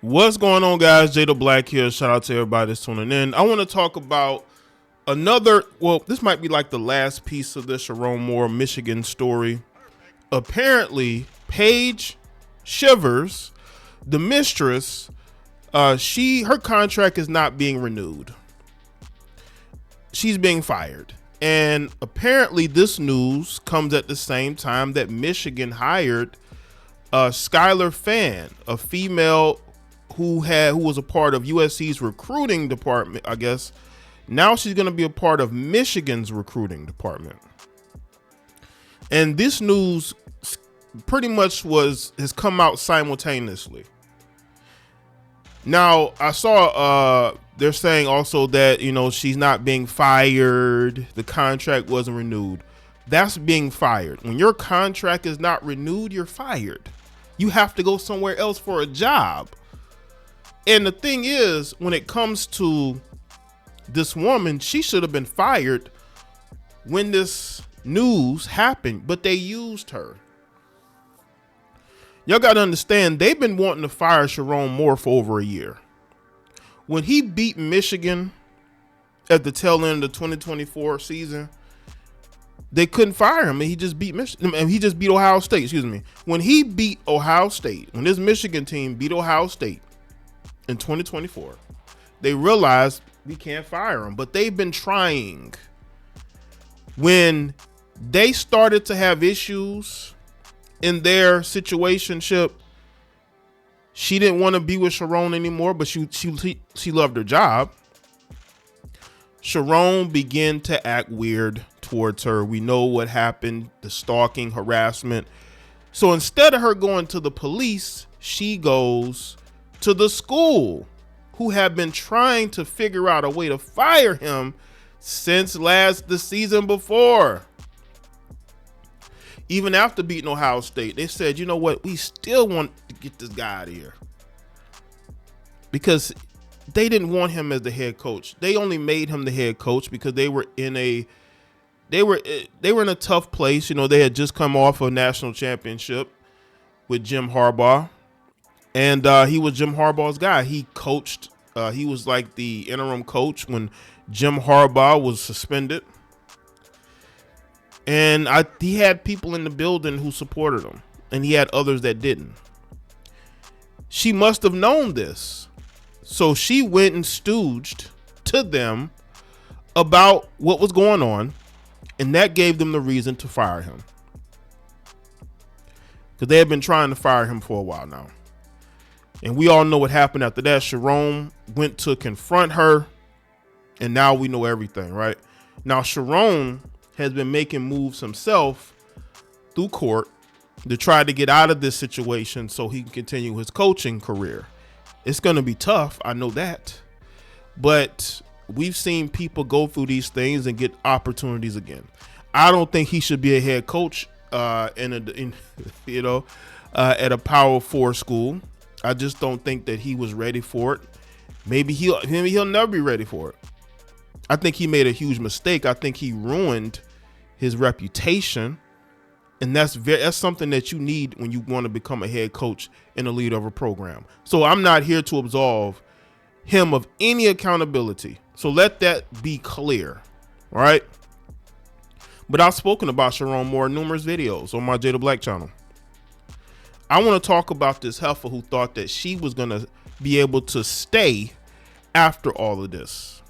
What's going on, guys? Jay the Black here. Shout out to everybody that's tuning in. I want to talk about this might be like the last piece of the Sherrone, Michigan story. Apparently, Paige Shivers, the Mistress, her contract is not being renewed. She's being fired. And apparently this news comes at the same time that Michigan hired Skylar Fan, a female who was a part of USC's recruiting department, I guess. Now she's going to be a part of Michigan's recruiting department. And this news pretty much has come out simultaneously. Now, I saw they're saying also that, she's not being fired. The contract wasn't renewed. That's being fired. When your contract is not renewed, you're fired. You have to go somewhere else for a job. And the thing is, when it comes to this woman, she should have been fired when this news happened, but they used her. Y'all got to understand, they've been wanting to fire Sherrone for over a year. When he beat Michigan at the tail end of the 2024 season, they couldn't fire him, and he just beat Michigan. And he just beat Ohio State. Excuse me. When he beat Ohio State, when this Michigan team beat Ohio State in 2024, they realized we can't fire him, but they've been trying. When they started to have issues in their situationship, she didn't want to be with Sherrone anymore, but she loved her job. Sherrone began to act weird towards her. We know what happened, the stalking, harassment. So instead of her going to the police, she goes to the school, who have been trying to figure out a way to fire him since the season before. Even after beating Ohio State, they said, you know what, we still want to get this guy out of here. Because they didn't want him as the head coach. They only made him the head coach because they were in a tough place. They had just come off a national championship with Jim Harbaugh. And he was Jim Harbaugh's guy. He coached. He was like the interim coach when Jim Harbaugh was suspended. And he had people in the building who supported him. And he had others that didn't. She must have known this. So she went and stooged to them about what was going on. And that gave them the reason to fire him. Because they had been trying to fire him for a while now. And we all know what happened after that. Sherrone went to confront her, and now we know everything, right? Now, Sherrone has been making moves himself through court to try to get out of this situation so he can continue his coaching career. It's going to be tough, I know that. But we've seen people go through these things and get opportunities again. I don't think he should be a head coach at a Power 4 school. I just don't think that he was ready for it. Maybe he'll never be ready for it. I think he made a huge mistake. I think he ruined his reputation, and that's something that you need when you want to become a head coach and a leader of a program. So I'm not here to absolve him of any accountability. So let that be clear, all right? But I've spoken about Sherrone in numerous videos on my Jay the Black channel. I want to talk about this heifer who thought that she was going to be able to stay after all of this.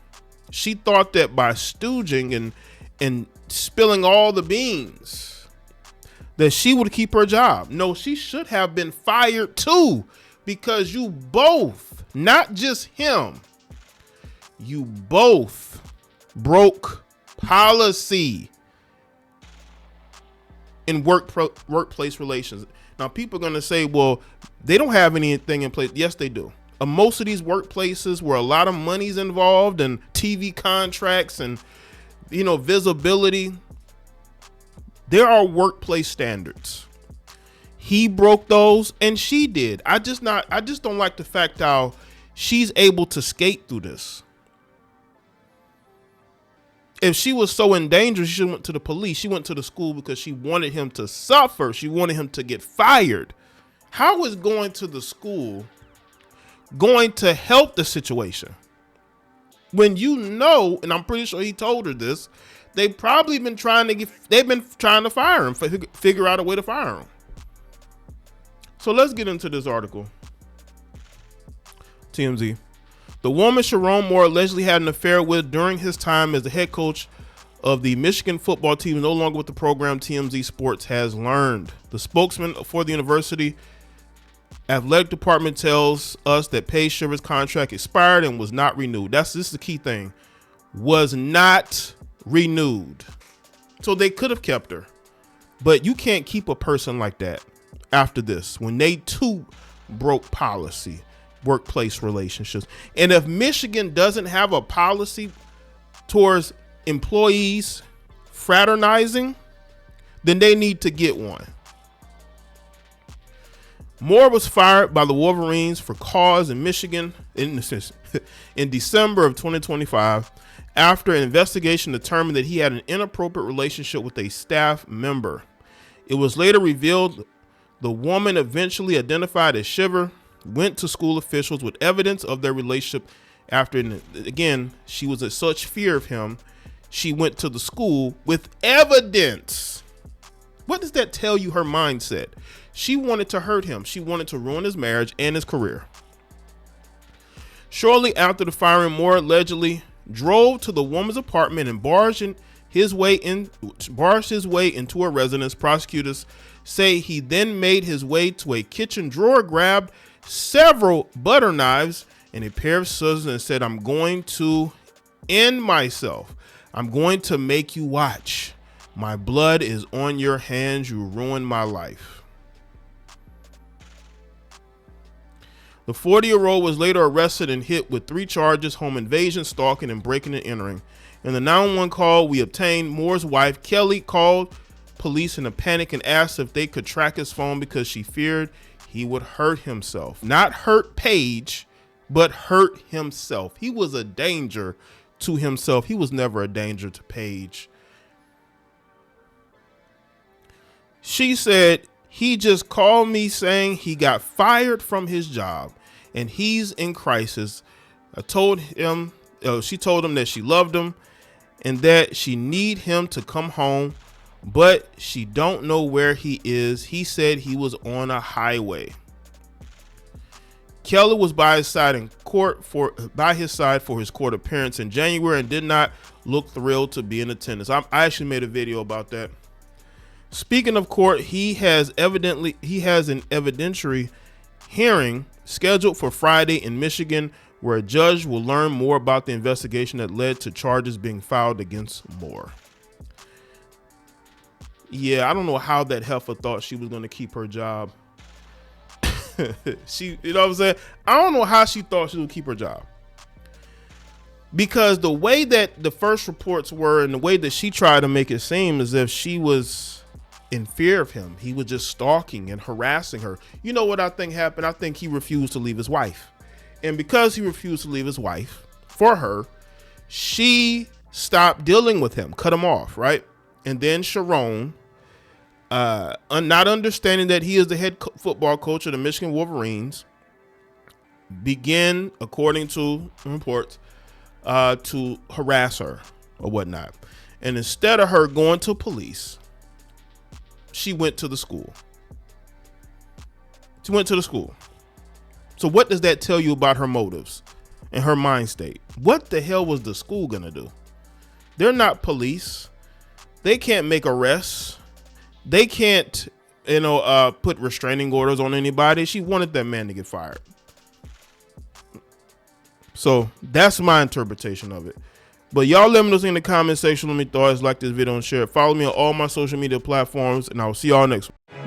She thought that by stooging and spilling all the beans, that she would keep her job. No, she should have been fired too, because you both, not just him, you both broke policy in workplace relations. Now, people are going to say, well, they don't have anything in place. Yes, they do. Most of these workplaces where a lot of money's involved and TV contracts and, visibility, there are workplace standards. He broke those and she did. I just don't like the fact how she's able to skate through this. If she was so in danger, she went to the police. She went to the school because she wanted him to suffer. She wanted him to get fired. How is going to the school going to help the situation? When you know, and I'm pretty sure he told her this, they've probably been trying to fire him, figure out a way to fire him. So let's get into this article. TMZ. The woman Sherrone Moore allegedly had an affair with during his time as the head coach of the Michigan football team is no longer with the program, TMZ Sports has learned. The spokesman for the university athletic department tells us that Paige Shiver's contract expired and was not renewed. This is the key thing. Was not renewed. So they could have kept her. But you can't keep a person like that after this, when they too broke policy, workplace relationships. And if Michigan doesn't have a policy towards employees fraternizing, then they need to get one. Moore was fired by the Wolverines for cause in Michigan in December of 2025 after an investigation determined that he had an inappropriate relationship with a staff member. It was later revealed the woman, eventually identified as Shiver, went to school officials with evidence of their relationship after, again, she was in such fear of him, she went to the school with evidence. What does that tell you her mindset? She wanted to hurt him. She wanted to ruin his marriage and his career. Shortly after the firing, Moore allegedly drove to the woman's apartment and barged his way into her residence. Prosecutors say he then made his way to a kitchen drawer, grabbed several butter knives and a pair of scissors and said, "I'm going to end myself. I'm going to make you watch. My blood is on your hands. You ruined my life." The 40-year-old was later arrested and hit with 3 charges: home invasion, stalking, and breaking and entering. In the 911 call we obtained, Moore's wife, Kelly, called police in a panic and asked if they could track his phone because she feared he would hurt himself. Not hurt Paige, but hurt himself. He was a danger to himself. He was never a danger to Paige. She said, "He just called me saying he got fired from his job and he's in crisis. She told him that she loved him and that she need him to come home, but she don't know where he is. He said he was on a highway." Kelly was by his side for his court appearance in January and did not look thrilled to be in attendance. I actually made a video about that. Speaking of court, he has an evidentiary hearing scheduled for Friday in Michigan, where a judge will learn more about the investigation that led to charges being filed against Moore. Yeah, I don't know how that heifer thought she was going to keep her job. You know what I'm saying? I don't know how she thought she would keep her job. Because the way that the first reports were and the way that she tried to make it seem as if she was in fear of him. He was just stalking and harassing her. You know what I think happened? I think he refused to leave his wife. And because he refused to leave his wife for her, she stopped dealing with him, cut him off, right? And then Sherrone, not understanding that he is the head football coach of the Michigan Wolverines, began, according to reports, to harass her or whatnot. And instead of her going to police, she went to the school. She went to the school. So what does that tell you about her motives and her mind state? What the hell was the school gonna do? They're not police. They can't make arrests. They can't, put restraining orders on anybody. She wanted that man to get fired. So that's my interpretation of it. But y'all let me know in the comment section. Let me thoughts, like this video and share it. Follow me on all my social media platforms, and I'll see y'all next one.